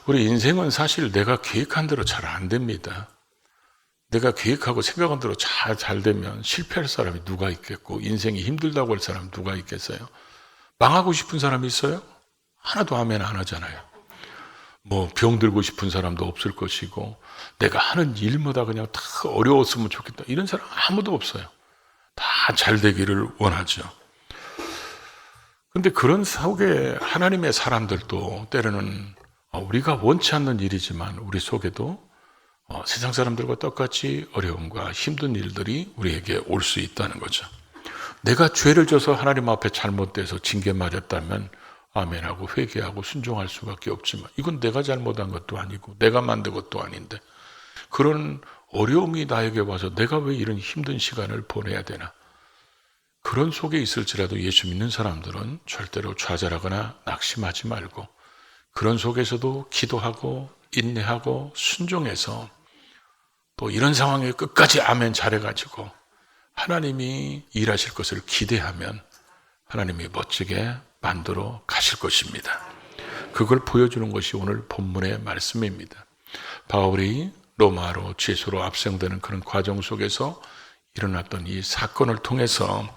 우리 인생은 사실 내가 계획한 대로 잘 안 됩니다. 내가 계획하고 생각한 대로 잘 되면 실패할 사람이 누가 있겠고, 인생이 힘들다고 할 사람이 누가 있겠어요? 망하고 싶은 사람이 있어요? 하나도 아멘 안 하잖아요. 뭐 병들고 싶은 사람도 없을 것이고, 내가 하는 일마다 그냥 다 어려웠으면 좋겠다, 이런 사람 아무도 없어요. 다 잘 되기를 원하죠. 근데 그런 속에 하나님의 사람들도 때로는 우리가 원치 않는 일이지만 우리 속에도 세상 사람들과 똑같이 어려움과 힘든 일들이 우리에게 올 수 있다는 거죠. 내가 죄를 져서 하나님 앞에 잘못돼서 징계 맞았다면 아멘하고 회개하고 순종할 수밖에 없지만, 이건 내가 잘못한 것도 아니고 내가 만든 것도 아닌데, 그런 어려움이 나에게 와서 내가 왜 이런 힘든 시간을 보내야 되나, 그런 속에 있을지라도 예수 믿는 사람들은 절대로 좌절하거나 낙심하지 말고, 그런 속에서도 기도하고 인내하고 순종해서 또 이런 상황에 끝까지 아멘 잘해가지고 하나님이 일하실 것을 기대하면 하나님이 멋지게 만들어 가실 것입니다. 그걸 보여주는 것이 오늘 본문의 말씀입니다. 바울이 로마로 죄수로 압송되는 그런 과정 속에서 일어났던 이 사건을 통해서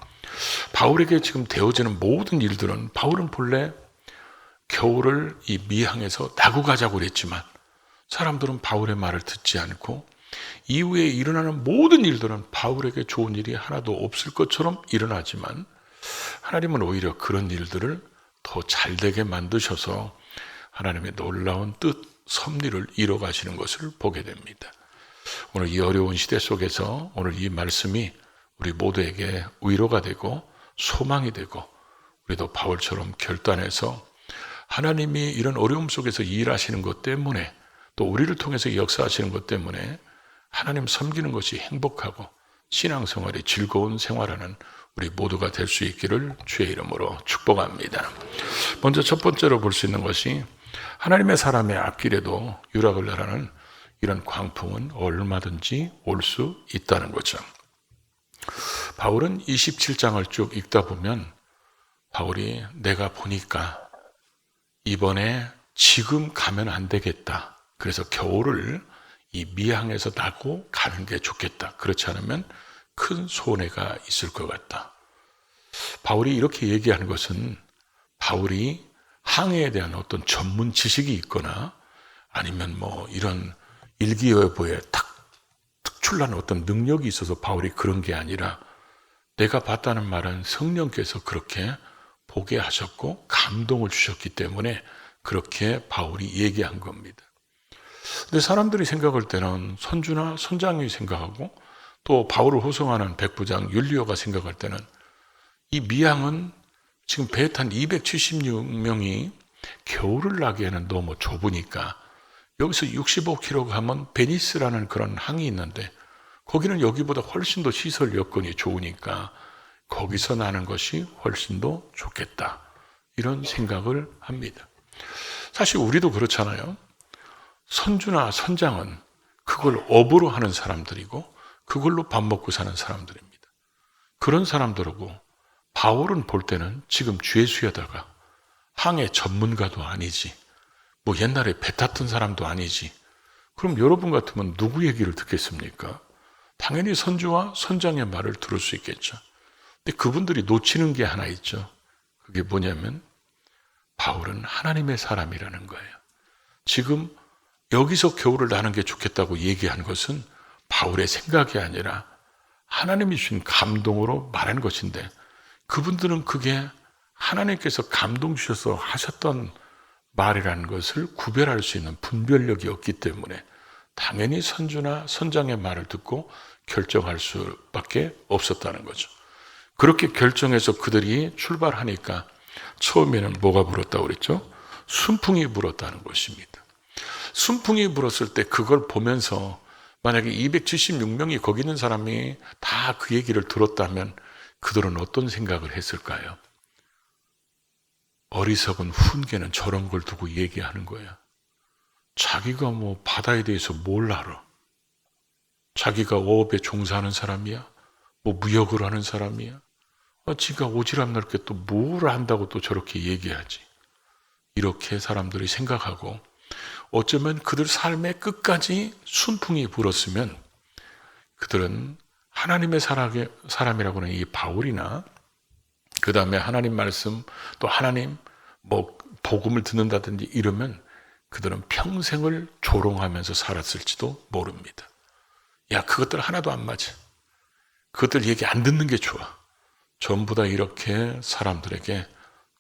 바울에게 지금 되어지는 모든 일들은, 바울은 본래 겨울을 이 미항에서 나고 가자고 그랬지만 사람들은 바울의 말을 듣지 않고, 이후에 일어나는 모든 일들은 바울에게 좋은 일이 하나도 없을 것처럼 일어나지만 하나님은 오히려 그런 일들을 더 잘되게 만드셔서 하나님의 놀라운 뜻, 섭리를 이뤄 가시는 것을 보게 됩니다. 오늘 이 어려운 시대 속에서 오늘 이 말씀이 우리 모두에게 위로가 되고 소망이 되고, 우리도 바울처럼 결단해서 하나님이 이런 어려움 속에서 일하시는 것 때문에, 또 우리를 통해서 역사하시는 것 때문에 하나님 섬기는 것이 행복하고 신앙생활이 즐거운 생활하는 우리 모두가 될 수 있기를 주의 이름으로 축복합니다. 먼저 첫 번째로 볼 수 있는 것이, 하나님의 사람의 앞길에도 유락을 나라는 이런 광풍은 얼마든지 올 수 있다는 거죠. 바울은 27장을 쭉 읽다 보면 바울이 내가 보니까 이번에 지금 가면 안 되겠다, 그래서 겨울을 이 미항에서 나고 가는 게 좋겠다, 그렇지 않으면 큰 손해가 있을 것 같다. 바울이 이렇게 얘기하는 것은 바울이 항해에 대한 어떤 전문 지식이 있거나 아니면 뭐 이런 일기예보에 특출난 어떤 능력이 있어서 바울이 그런 게 아니라, 내가 봤다는 말은 성령께서 그렇게 보게 하셨고 감동을 주셨기 때문에 그렇게 바울이 얘기한 겁니다. 근데 사람들이 생각할 때는, 선주나 선장이 생각하고 또 바울을 호송하는 백부장 율리오가 생각할 때는, 이 미항은 지금 배에 탄 276명이 겨울을 나기에는 너무 좁으니까 여기서 65km 가면 베니스라는 그런 항이 있는데, 거기는 여기보다 훨씬 더 시설 여건이 좋으니까 거기서 나는 것이 훨씬 더 좋겠다, 이런 생각을 합니다. 사실 우리도 그렇잖아요. 선주나 선장은 그걸 업으로 하는 사람들이고 그걸로 밥 먹고 사는 사람들입니다. 그런 사람들하고 바울은 볼 때는 지금 죄수에다가 항해 전문가도 아니지, 뭐 옛날에 배 탔던 사람도 아니지, 그럼 여러분 같으면 누구 얘기를 듣겠습니까? 당연히 선주와 선장의 말을 들을 수 있겠죠. 근데 그분들이 놓치는 게 하나 있죠. 그게 뭐냐면 바울은 하나님의 사람이라는 거예요. 지금 여기서 겨울을 나는 게 좋겠다고 얘기한 것은 바울의 생각이 아니라 하나님이 주신 감동으로 말한 것인데, 그분들은 그게 하나님께서 감동 주셔서 하셨던 말이라는 것을 구별할 수 있는 분별력이 없기 때문에 당연히 선주나 선장의 말을 듣고 결정할 수밖에 없었다는 거죠. 그렇게 결정해서 그들이 출발하니까 처음에는 뭐가 불었다고 그랬죠? 순풍이 불었다는 것입니다. 순풍이 불었을 때 그걸 보면서 만약에 276명이 거기 있는 사람이 다 그 얘기를 들었다면 그들은 어떤 생각을 했을까요? 어리석은 훈계는 저런 걸 두고 얘기하는 거야. 자기가 뭐 바다에 대해서 뭘 알아? 자기가 어업에 종사하는 사람이야? 뭐 무역을 하는 사람이야? 지가 오지랖 넓게 또 뭘 안다고 또 저렇게 얘기하지? 이렇게 사람들이 생각하고, 어쩌면 그들 삶의 끝까지 순풍이 불었으면 그들은 하나님의 사람이라고 하는 이 바울이나 그 다음에 하나님 말씀 또 하나님 복음을 듣는다든지 이러면 그들은 평생을 조롱하면서 살았을지도 모릅니다. 야, 그것들 하나도 안 맞아. 그것들 얘기 안 듣는 게 좋아. 전부 다 이렇게 사람들에게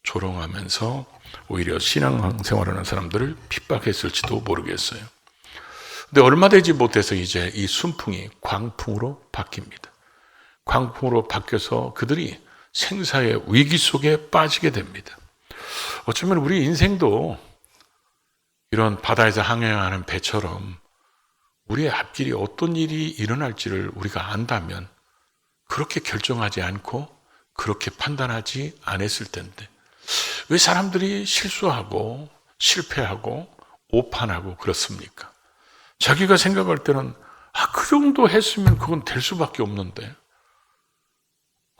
조롱하면서 오히려 신앙생활하는 사람들을 핍박했을지도 모르겠어요. 근데 얼마 되지 못해서 이제 이 순풍이 광풍으로 바뀝니다. 광풍으로 바뀌어서 그들이 생사의 위기 속에 빠지게 됩니다. 어쩌면 우리 인생도 이런 바다에서 항해하는 배처럼 우리의 앞길이 어떤 일이 일어날지를 우리가 안다면 그렇게 결정하지 않고 그렇게 판단하지 않았을 텐데 왜 사람들이 실수하고 실패하고 오판하고 그렇습니까? 자기가 생각할 때는 그 정도 했으면 그건 될 수밖에 없는데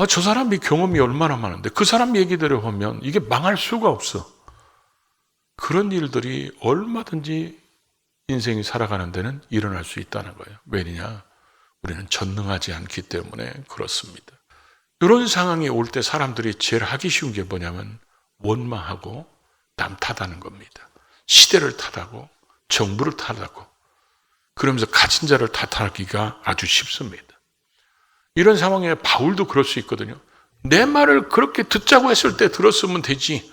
저 사람이 경험이 얼마나 많은데 그 사람 얘기대로 하면 이게 망할 수가 없어. 그런 일들이 얼마든지 인생이 살아가는 데는 일어날 수 있다는 거예요. 왜냐? 우리는 전능하지 않기 때문에 그렇습니다. 이런 상황이 올 때 사람들이 제일 하기 쉬운 게 뭐냐면 원망하고 남 탓하는 겁니다. 시대를 탓하고 정부를 탓하고 그러면서 가진 자를 탓하기가 아주 쉽습니다. 이런 상황에 바울도 그럴 수 있거든요. 내 말을 그렇게 듣자고 했을 때 들었으면 되지.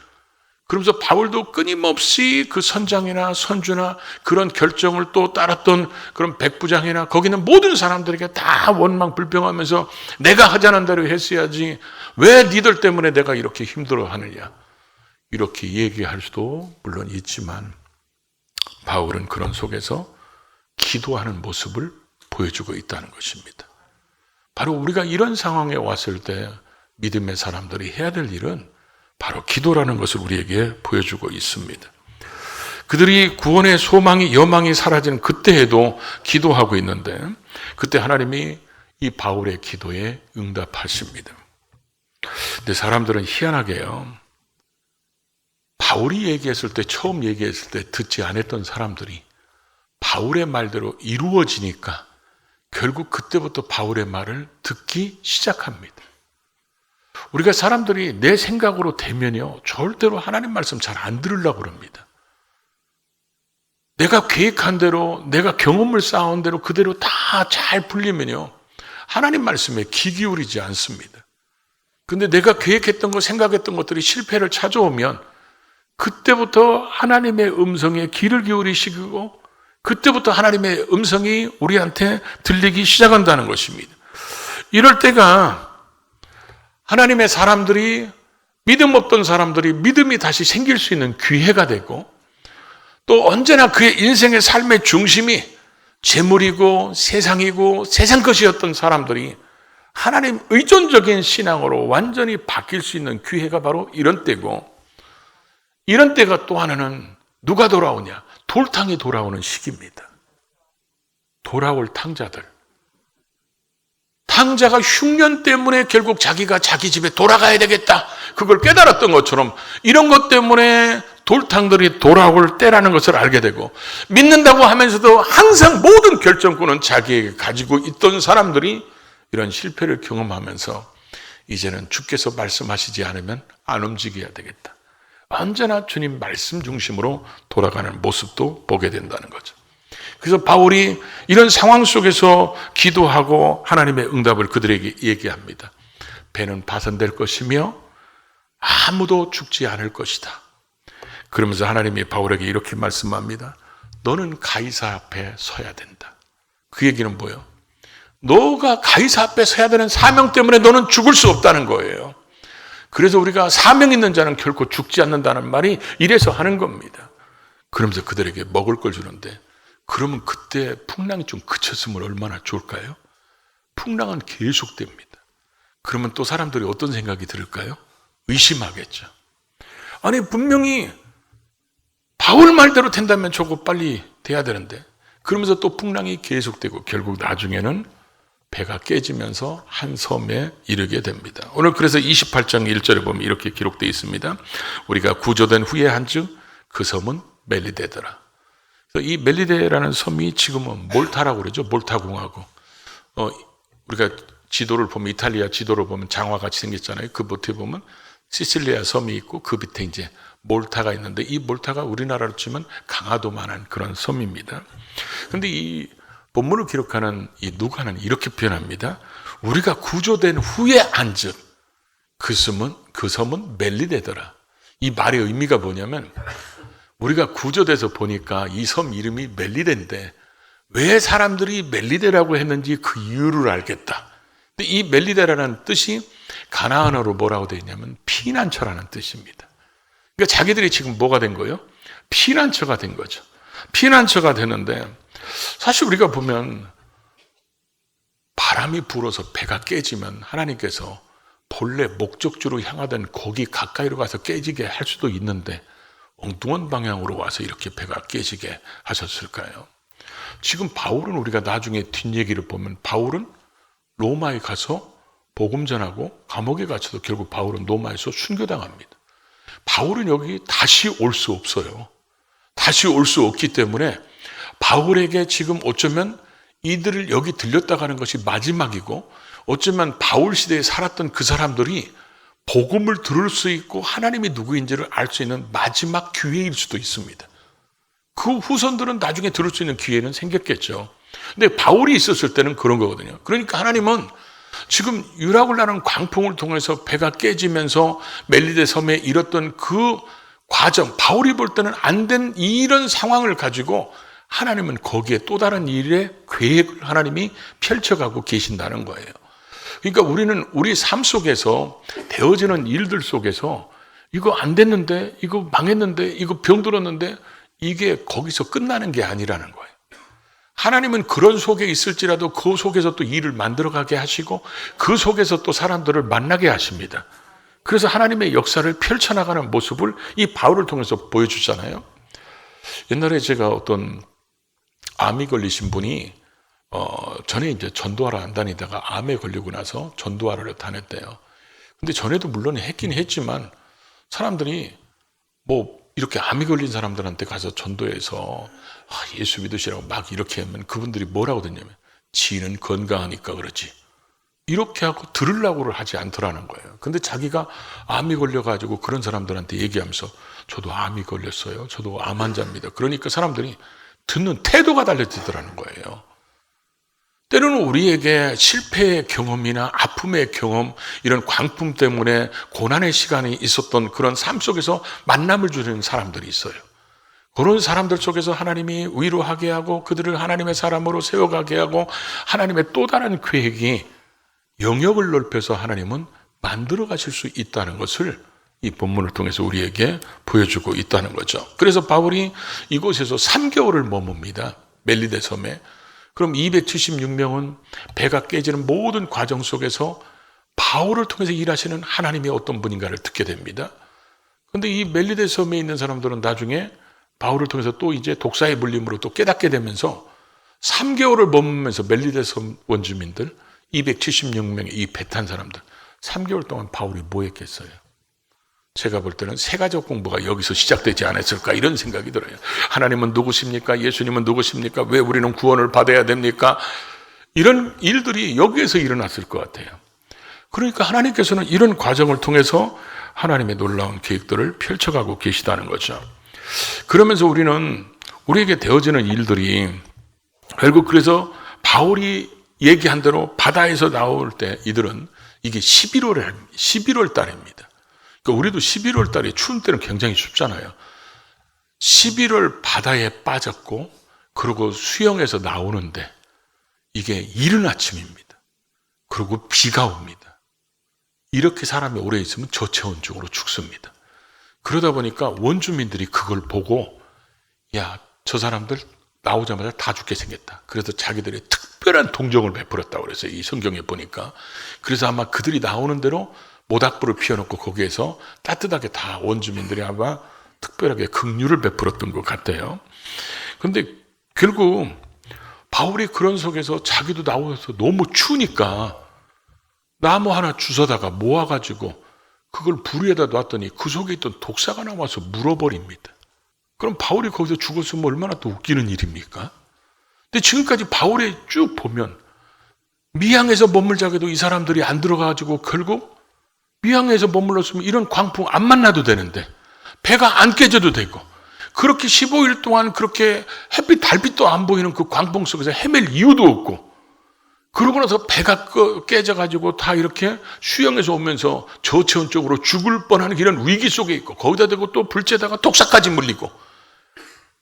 그러면서 바울도 끊임없이 그 선장이나 선주나 그런 결정을 또 따랐던 그런 백부장이나 거기는 모든 사람들에게 다 원망 불평하면서 내가 하자는 대로 했어야지 왜 니들 때문에 내가 이렇게 힘들어하느냐 이렇게 얘기할 수도 물론 있지만 바울은 그런 속에서 기도하는 모습을 보여주고 있다는 것입니다. 바로 우리가 이런 상황에 왔을 때 믿음의 사람들이 해야 될 일은 바로 기도라는 것을 우리에게 보여주고 있습니다. 그들이 구원의 소망이 여망이 사라지는 그때에도 기도하고 있는데 그때 하나님이 이 바울의 기도에 응답하십니다. 근데 사람들은 희한하게요. 바울이 얘기했을 때 처음 얘기했을 때 듣지 않았던 사람들이 바울의 말대로 이루어지니까 결국 그때부터 바울의 말을 듣기 시작합니다. 우리가 사람들이 내 생각으로 되면요 절대로 하나님 말씀 잘 안 들으려고 그럽니다. 내가 계획한 대로 내가 경험을 쌓아온 대로 그대로 다 잘 풀리면요 하나님 말씀에 귀 기울이지 않습니다. 근데 내가 계획했던 것 생각했던 것들이 실패를 찾아오면 그때부터 하나님의 음성에 귀를 기울이시고 그때부터 하나님의 음성이 우리한테 들리기 시작한다는 것입니다. 이럴 때가 하나님의 사람들이 믿음 없던 사람들이 믿음이 다시 생길 수 있는 기회가 되고 또 언제나 그의 인생의 삶의 중심이 재물이고 세상이고 세상 것이었던 사람들이 하나님 의존적인 신앙으로 완전히 바뀔 수 있는 기회가 바로 이런 때고 이런 때가 또 하나는 누가 돌아오냐? 돌탕이 돌아오는 시기입니다. 돌아올 탕자들. 탕자가 흉년 때문에 결국 자기가 자기 집에 돌아가야 되겠다. 그걸 깨달았던 것처럼 이런 것 때문에 돌탕들이 돌아올 때라는 것을 알게 되고 믿는다고 하면서도 항상 모든 결정권은 자기에게 가지고 있던 사람들이 이런 실패를 경험하면서 이제는 주께서 말씀하시지 않으면 안 움직여야 되겠다. 언제나 주님 말씀 중심으로 돌아가는 모습도 보게 된다는 거죠. 그래서 바울이 이런 상황 속에서 기도하고 하나님의 응답을 그들에게 얘기합니다. 배는 파손될 것이며 아무도 죽지 않을 것이다. 그러면서 하나님이 바울에게 이렇게 말씀합니다. 너는 가이사 앞에 서야 된다. 그 얘기는 뭐예요? 너가 가이사 앞에 서야 되는 사명 때문에 너는 죽을 수 없다는 거예요. 그래서 우리가 사명 있는 자는 결코 죽지 않는다는 말이 이래서 하는 겁니다. 그러면서 그들에게 먹을 걸 주는데 그러면 그때 풍랑이 좀 그쳤으면 얼마나 좋을까요? 풍랑은 계속됩니다. 그러면 또 사람들이 어떤 생각이 들을까요? 의심하겠죠. 아니 분명히 바울 말대로 된다면 저거 빨리 돼야 되는데 그러면서 또 풍랑이 계속되고 결국 나중에는 배가 깨지면서 한 섬에 이르게 됩니다. 오늘 그래서 28장 1절에 보면 이렇게 기록되어 있습니다. 우리가 구조된 후에 한즉 그 섬은 멜리데더라. 이 멜리데라는 섬이 지금은 몰타라고 그러죠. 몰타 공화국. 우리가 지도를 보면, 이탈리아 지도를 보면 장화같이 생겼잖아요. 그 밑에 보면 시칠리아 섬이 있고 그 밑에 이제 몰타가 있는데, 이 몰타가 우리나라로 치면 강화도만한 그런 섬입니다. 근데 이 본문을 기록하는 이 누가는 이렇게 표현합니다. 우리가 구조된 후에 안즉 그 섬은 멜리데더라. 이 말의 의미가 뭐냐면, 우리가 구조돼서 보니까 이 섬 이름이 멜리데인데 왜 사람들이 멜리데라고 했는지 그 이유를 알겠다. 근데 이 멜리데라는 뜻이 가나안어로 뭐라고 되어 있냐면 피난처라는 뜻입니다. 그러니까 자기들이 지금 뭐가 된 거예요? 피난처가 된 거죠. 피난처가 되는데, 사실 우리가 보면 바람이 불어서 배가 깨지면 하나님께서 본래 목적지로 향하던 거기 가까이로 가서 깨지게 할 수도 있는데 엉뚱한 방향으로 와서 이렇게 배가 깨지게 하셨을까요? 지금 바울은, 우리가 나중에 뒷얘기를 보면 바울은 로마에 가서 복음 전하고 감옥에 갇혀도 결국 바울은 로마에서 순교당합니다. 바울은 여기 다시 올 수 없어요. 다시 올 수 없기 때문에 바울에게 지금 어쩌면 이들을 여기 들렸다 가는 것이 마지막이고, 어쩌면 바울 시대에 살았던 그 사람들이 복음을 들을 수 있고 하나님이 누구인지를 알 수 있는 마지막 기회일 수도 있습니다. 그 후손들은 나중에 들을 수 있는 기회는 생겼겠죠. 근데 바울이 있었을 때는 그런 거거든요. 그러니까 하나님은 지금 유락을 나는 광풍을 통해서 배가 깨지면서 멜리데 섬에 이뤘던 그 과정, 바울이 볼 때는 안 된 이런 상황을 가지고 하나님은 거기에 또 다른 일의 계획을 하나님이 펼쳐가고 계신다는 거예요. 그러니까 우리는 우리 삶 속에서 되어지는 일들 속에서 이거 안 됐는데, 이거 망했는데, 이거 병들었는데, 이게 거기서 끝나는 게 아니라는 거예요. 하나님은 그런 속에 있을지라도 그 속에서 또 일을 만들어가게 하시고 그 속에서 또 사람들을 만나게 하십니다. 그래서 하나님의 역사를 펼쳐나가는 모습을 이 바울을 통해서 보여주잖아요. 옛날에 제가 어떤 암이 걸리신 분이 전에 이제 전도하러 안 다니다가 암에 걸리고 나서 전도하러 다녔대요. 근데 전에도 물론 했긴 했지만 사람들이 뭐 이렇게 암이 걸린 사람들한테 가서 전도해서 예수 믿으시라고 막 이렇게 하면 그분들이 뭐라고 듣냐면 지는 건강하니까 그러지, 이렇게 하고 들으려고를 하지 않더라는 거예요. 근데 자기가 암이 걸려가지고 그런 사람들한테 얘기하면서 저도 암이 걸렸어요, 저도 암 환자입니다, 그러니까 사람들이 듣는 태도가 달라지더라는 거예요. 때로는 우리에게 실패의 경험이나 아픔의 경험, 이런 광풍 때문에 고난의 시간이 있었던 그런 삶 속에서 만남을 주는 사람들이 있어요. 그런 사람들 속에서 하나님이 위로하게 하고 그들을 하나님의 사람으로 세워가게 하고 하나님의 또 다른 계획이 영역을 넓혀서 하나님은 만들어 가실 수 있다는 것을 이 본문을 통해서 우리에게 보여주고 있다는 거죠. 그래서 바울이 이곳에서 3개월을 머뭅니다. 멜리데 섬에. 그럼 276명은 배가 깨지는 모든 과정 속에서 바울을 통해서 일하시는 하나님이 어떤 분인가를 듣게 됩니다. 그런데 이 멜리데 섬에 있는 사람들은 나중에 바울을 통해서 또 이제 독사의 물림으로 또 깨닫게 되면서 3개월을 머무면서 멜리데 섬 원주민들 276명의 이 배 탄 사람들 3개월 동안 바울이 뭐 했겠어요? 제가 볼 때는 세가족 공부가 여기서 시작되지 않았을까 이런 생각이 들어요. 하나님은 누구십니까? 예수님은 누구십니까? 왜 우리는 구원을 받아야 됩니까? 이런 일들이 여기에서 일어났을 것 같아요. 그러니까 하나님께서는 이런 과정을 통해서 하나님의 놀라운 계획들을 펼쳐가고 계시다는 거죠. 그러면서 우리에게 되어지는 일들이 결국 그래서 바울이 얘기한 대로 바다에서 나올 때 이들은 이게 11월 달입니다. 그러니까 우리도 11월 달에 추운 때는 굉장히 춥잖아요. 11월 바다에 빠졌고 그리고 수영해서 나오는데 이게 이른 아침입니다. 그리고 비가 옵니다. 이렇게 사람이 오래 있으면 저체온증으로 죽습니다. 그러다 보니까 원주민들이 그걸 보고 야, 저 사람들 나오자마자 다 죽게 생겼다. 그래서 자기들이 특별한 동정을 베풀었다고 그랬어요. 이 성경에 보니까. 그래서 아마 그들이 나오는 대로 모닥불을 피워놓고 거기에서 따뜻하게 다 원주민들이 아마 특별하게 긍휼을 베풀었던 것 같아요. 그런데 결국 바울이 그런 속에서 자기도 나와서 너무 추우니까 나무 하나 주워다가 모아가지고 그걸 불 위에다 놨더니 그 속에 있던 독사가 나와서 물어버립니다. 그럼 바울이 거기서 죽었으면 얼마나 또 웃기는 일입니까? 근데 지금까지 바울에 쭉 보면 미항에서 머물자고 해도 이 사람들이 안 들어가가지고 결국 미항에서 머물렀으면 이런 광풍 안 만나도 되는데 배가 안 깨져도 되고 그렇게 15일 동안 그렇게 햇빛 달빛도 안 보이는 그 광풍 속에서 헤맬 이유도 없고 그러고 나서 배가 깨져가지고 다 이렇게 수영해서 오면서 저체온 쪽으로 죽을 뻔하는 이런 위기 속에 있고 거기다 대고 또 불째다가 독사까지 물리고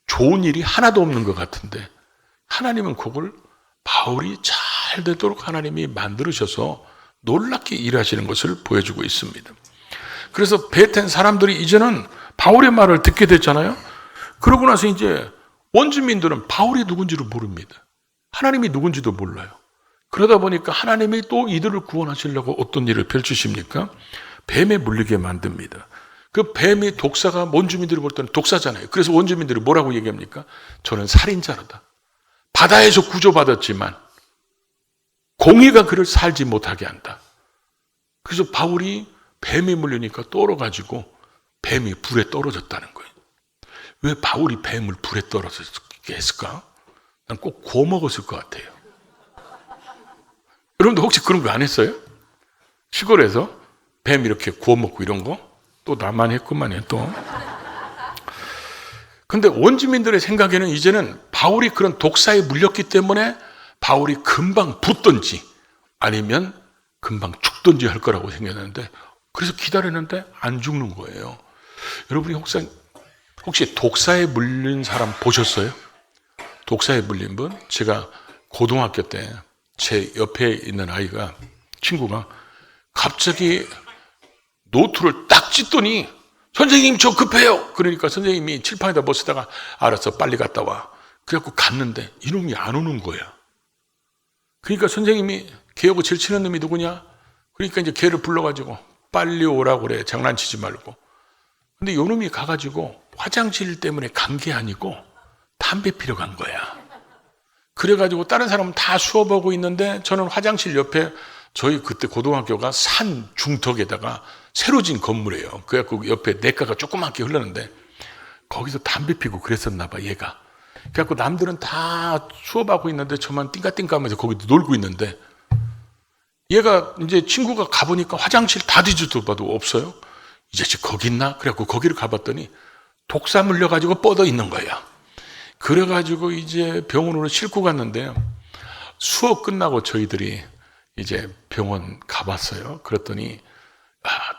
좋은 일이 하나도 없는 것 같은데 하나님은 그걸 바울이 잘 되도록 하나님이 만들으셔서 놀랍게 일하시는 것을 보여주고 있습니다. 그래서 배 탄 사람들이 이제는 바울의 말을 듣게 됐잖아요. 그러고 나서 이제 원주민들은 바울이 누군지를 모릅니다. 하나님이 누군지도 몰라요. 그러다 보니까 하나님이 또 이들을 구원하시려고 어떤 일을 펼치십니까? 뱀에 물리게 만듭니다. 그 뱀이 독사가 원주민들이 볼 때는 독사잖아요. 그래서 원주민들이 뭐라고 얘기합니까? 저는 살인자로다. 바다에서 구조받았지만 공의가 그를 살지 못하게 한다. 그래서 바울이 뱀에 물리니까 떨어가지고 뱀이 불에 떨어졌다는 거예요. 왜 바울이 뱀을 불에 떨어졌게 했을까? 난 꼭 구워 먹었을 것 같아요. 여러분도 혹시 그런 거 안 했어요? 시골에서 뱀 이렇게 구워 먹고 이런 거? 또 나만 했구만요, 또. 근데 원주민들의 생각에는 이제는 바울이 그런 독사에 물렸기 때문에 바울이 금방 붙든지 아니면 금방 죽든지 할 거라고 생겼는데 그래서 기다렸는데 안 죽는 거예요. 여러분이 혹시 독사에 물린 사람 보셨어요? 독사에 물린 분? 제가 고등학교 때 제 옆에 있는 친구가 갑자기 노트를 딱 찢더니 선생님 저 급해요. 그러니까 선생님이 칠판에다 뭐 쓰다가 알았어 빨리 갔다 와. 그래갖고 갔는데 이놈이 안 오는 거야. 그러니까 선생님이 걔하고 제일 친한 놈이 누구냐? 그러니까 이제 걔를 불러가지고 빨리 오라고 그래. 장난치지 말고. 근데 요 놈이 가가지고 화장실 때문에 간 게 아니고 담배 피러 간 거야. 그래가지고 다른 사람은 다 수업하고 있는데 저는 화장실 옆에 저희 그때 고등학교가 산 중턱에다가 새로 진 건물이에요. 그래갖고 옆에 냇가가 조그맣게 흘렀는데 거기서 담배 피고 그랬었나 봐 얘가. 그래갖고 남들은 다 수업하고 있는데 저만 띵까띵까 하면서 거기 놀고 있는데 얘가 이제 친구가 가보니까 화장실 다 뒤져봐도 없어요. 이 자식 거기 있나? 그래갖고 거기를 가봤더니 독사 물려가지고 뻗어 있는 거야. 그래가지고 이제 병원으로 싣고 갔는데요. 수업 끝나고 저희들이 이제 병원 가봤어요. 그랬더니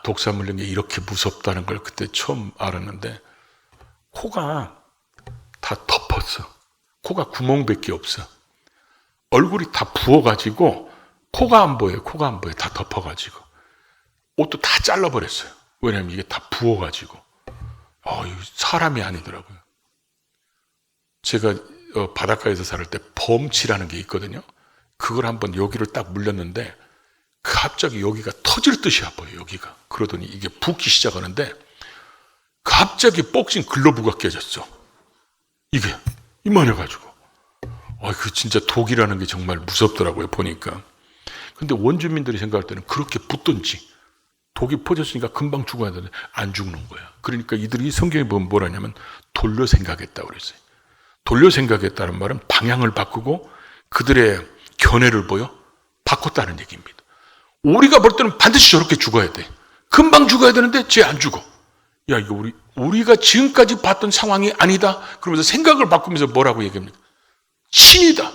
독사 물린 게 이렇게 무섭다는 걸 그때 처음 알았는데 코가 다 덮었어. 코가 구멍밖에 없어. 얼굴이 다 부어가지고 코가 안 보여요. 코가 안 보여요. 다 덮어가지고. 옷도 다 잘라버렸어요. 왜냐하면 이게 다 부어가지고. 사람이 아니더라고요. 제가 바닷가에서 살을 때 범치라는 게 있거든요. 그걸 한번 여기를 딱 물렸는데 갑자기 여기가 터질 듯이 아파요. 여기가. 그러더니 이게 붓기 시작하는데 갑자기 복싱 글러브가 깨졌어. 이게 이만해가지고. 그 진짜 독이라는 게 정말 무섭더라고요. 보니까. 근데 원주민들이 생각할 때는 그렇게 붙든지 독이 퍼졌으니까 금방 죽어야 되는데 안 죽는 거야. 그러니까 이들이 성경에 보면 뭐라냐면 돌려 생각했다고 그랬어요. 돌려 생각했다는 말은 방향을 바꾸고 그들의 견해를 바꿨다는 얘기입니다. 우리가 볼 때는 반드시 저렇게 죽어야 돼. 금방 죽어야 되는데 쟤 안 죽어. 야, 이거 우리가 지금까지 봤던 상황이 아니다. 그러면서 생각을 바꾸면서 뭐라고 얘기합니까? 신이다.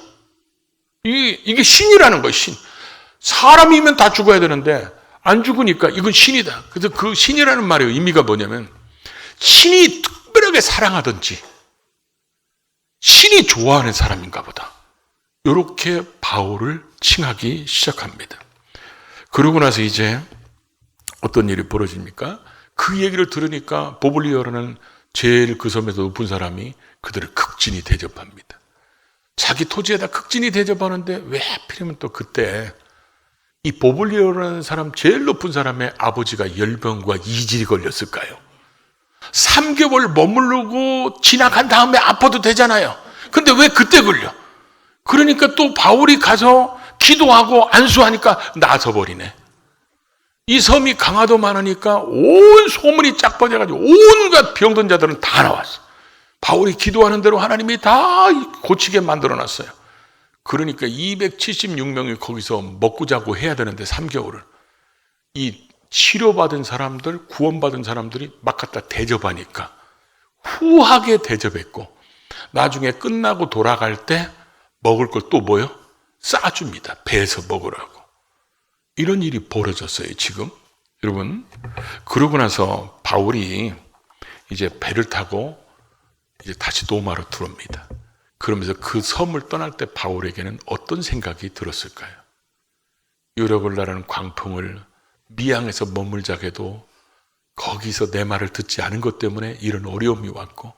이게 신이라는 거예요, 신. 사람이면 다 죽어야 되는데 안 죽으니까 이건 신이다. 그래서 그 신이라는 말의 의미가 뭐냐면 신이 특별하게 사랑하든지 신이 좋아하는 사람인가 보다. 이렇게 바울을 칭하기 시작합니다. 그러고 나서 이제 어떤 일이 벌어집니까? 그 얘기를 들으니까 보블리오라는 제일 그 섬에서 높은 사람이 그들을 극진히 대접합니다. 자기 토지에다 극진히 대접하는데 왜 하필이면 또 그때 이 보블리오라는 사람 제일 높은 사람의 아버지가 열병과 이질이 걸렸을까요? 3개월 머무르고 지나간 다음에 아파도 되잖아요. 근데 왜 그때 걸려? 그러니까 또 바울이 가서 기도하고 안수하니까 나서버리네. 이 섬이 강화도 많으니까 온 소문이 쫙 퍼져가지고 온갖 병든 자들은 다 나왔어. 바울이 기도하는 대로 하나님이 다 고치게 만들어놨어요. 그러니까 276명이 거기서 먹고 자고 해야 되는데 3개월을 이 치료받은 사람들, 구원받은 사람들이 막 갖다 대접하니까 후하게 대접했고 나중에 끝나고 돌아갈 때 먹을 걸 또 뭐요? 싸줍니다. 배에서 먹으라고. 이런 일이 벌어졌어요, 지금. 여러분, 그러고 나서 바울이 이제 배를 타고 이제 다시 로마로 들어옵니다. 그러면서 그 섬을 떠날 때 바울에게는 어떤 생각이 들었을까요? 유력을라라는 광풍을 미양에서 머물자게 해도 거기서 내 말을 듣지 않은 것 때문에 이런 어려움이 왔고,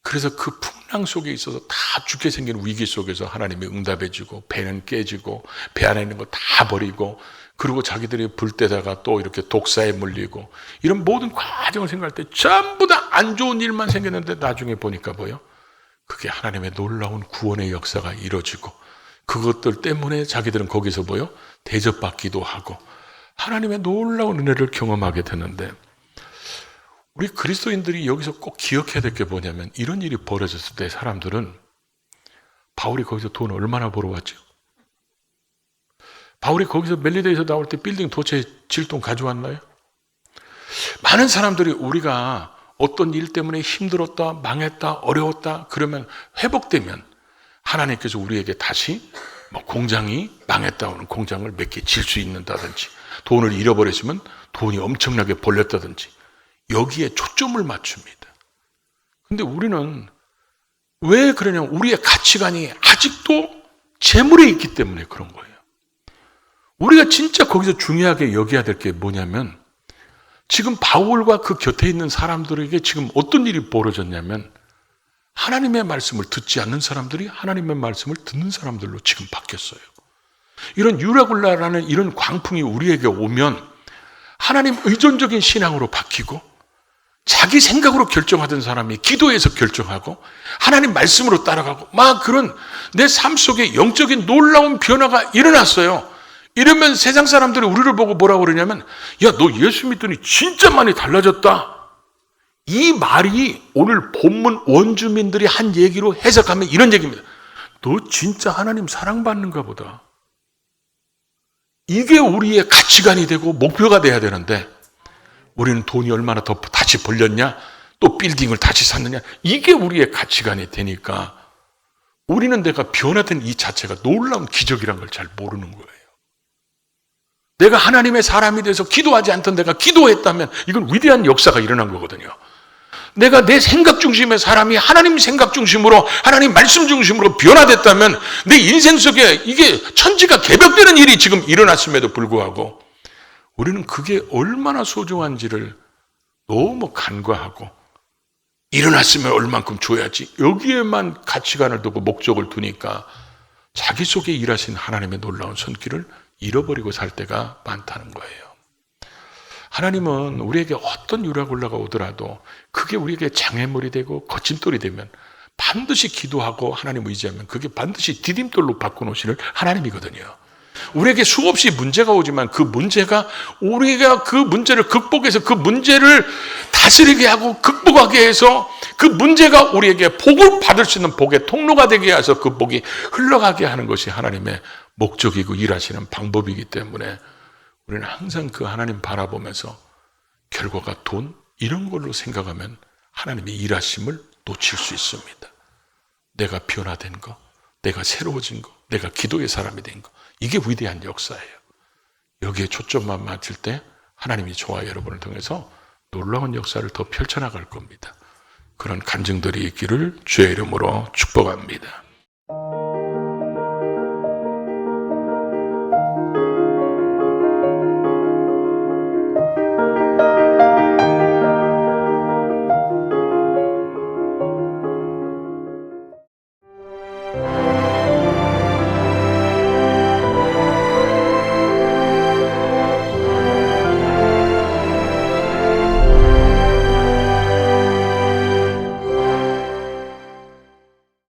그래서 그 풍랑 속에 있어서 다 죽게 생긴 위기 속에서 하나님이 응답해 주고 배는 깨지고 배 안에 있는 거 다 버리고, 그리고 자기들이 불때다가 또 이렇게 독사에 물리고, 이런 모든 과정을 생각할 때 전부 다 안 좋은 일만 생겼는데 나중에 보니까 뭐요? 그게 하나님의 놀라운 구원의 역사가 이루어지고, 그것들 때문에 자기들은 거기서 뭐요? 대접받기도 하고 하나님의 놀라운 은혜를 경험하게 되는데, 우리 그리스도인들이 여기서 꼭 기억해야 될 게 뭐냐면, 이런 일이 벌어졌을 때 사람들은 바울이 거기서 돈 얼마나 벌어왔죠? 바울이 거기서 멜리데에서 나올 때 빌딩 도체 질 돈 가져왔나요? 많은 사람들이 우리가 어떤 일 때문에 힘들었다, 망했다, 어려웠다 그러면 회복되면 하나님께서 우리에게 다시 공장이 망했다 하는 공장을 몇 개 질 수 있는다든지, 돈을 잃어버렸으면 돈이 엄청나게 벌렸다든지 여기에 초점을 맞춥니다. 근데 우리는 왜 그러냐면 우리의 가치관이 아직도 재물에 있기 때문에 그런 거예요. 우리가 진짜 거기서 중요하게 여겨야 될 게 뭐냐면, 지금 바울과 그 곁에 있는 사람들에게 지금 어떤 일이 벌어졌냐면, 하나님의 말씀을 듣지 않는 사람들이 하나님의 말씀을 듣는 사람들로 지금 바뀌었어요. 이런 유라굴라라는 이런 광풍이 우리에게 오면 하나님 의존적인 신앙으로 바뀌고, 자기 생각으로 결정하던 사람이 기도해서 결정하고 하나님 말씀으로 따라가고, 막 그런 내 삶 속에 영적인 놀라운 변화가 일어났어요. 이러면 세상 사람들이 우리를 보고 뭐라고 그러냐면, 야, 너 예수 믿더니 진짜 많이 달라졌다. 이 말이 오늘 본문 원주민들이 한 얘기로 해석하면 이런 얘기입니다. 너 진짜 하나님 사랑받는가 보다. 이게 우리의 가치관이 되고 목표가 돼야 되는데, 우리는 돈이 얼마나 더 다시 벌렸냐, 또 빌딩을 다시 샀느냐, 이게 우리의 가치관이 되니까 우리는 내가 변화된 이 자체가 놀라운 기적이란 걸 잘 모르는 거예요. 내가 하나님의 사람이 돼서 기도하지 않던 내가 기도했다면 이건 위대한 역사가 일어난 거거든요. 내가 내 생각 중심의 사람이 하나님 생각 중심으로, 하나님 말씀 중심으로 변화됐다면 내 인생 속에 이게 천지가 개벽되는 일이 지금 일어났음에도 불구하고 우리는 그게 얼마나 소중한지를 너무 간과하고, 일어났으면 얼만큼 줘야지, 여기에만 가치관을 두고 목적을 두니까 자기 속에 일하신 하나님의 놀라운 손길을 잃어버리고 살 때가 많다는 거예요. 하나님은 우리에게 어떤 유라굴라가 오더라도 그게 우리에게 장애물이 되고 거침돌이 되면 반드시 기도하고 하나님 의지하면 그게 반드시 디딤돌로 바꿔놓으시는 하나님이거든요. 우리에게 수없이 문제가 오지만 그 문제가 우리가 그 문제를 극복해서 그 문제를 다스리게 하고 극복하게 해서 그 문제가 우리에게 복을 받을 수 있는 복의 통로가 되게 해서 그 복이 흘러가게 하는 것이 하나님의 목적이고 일하시는 방법이기 때문에 우리는 항상 그 하나님 바라보면서 결과가 돈 이런 걸로 생각하면 하나님의 일하심을 놓칠 수 있습니다. 내가 변화된 거, 내가 새로워진 거, 내가 기도의 사람이 된 거, 이게 위대한 역사예요. 여기에 초점만 맞출 때 하나님이 저와 여러분을 통해서 놀라운 역사를 더 펼쳐나갈 겁니다. 그런 간증들이 있기를 주의 이름으로 축복합니다.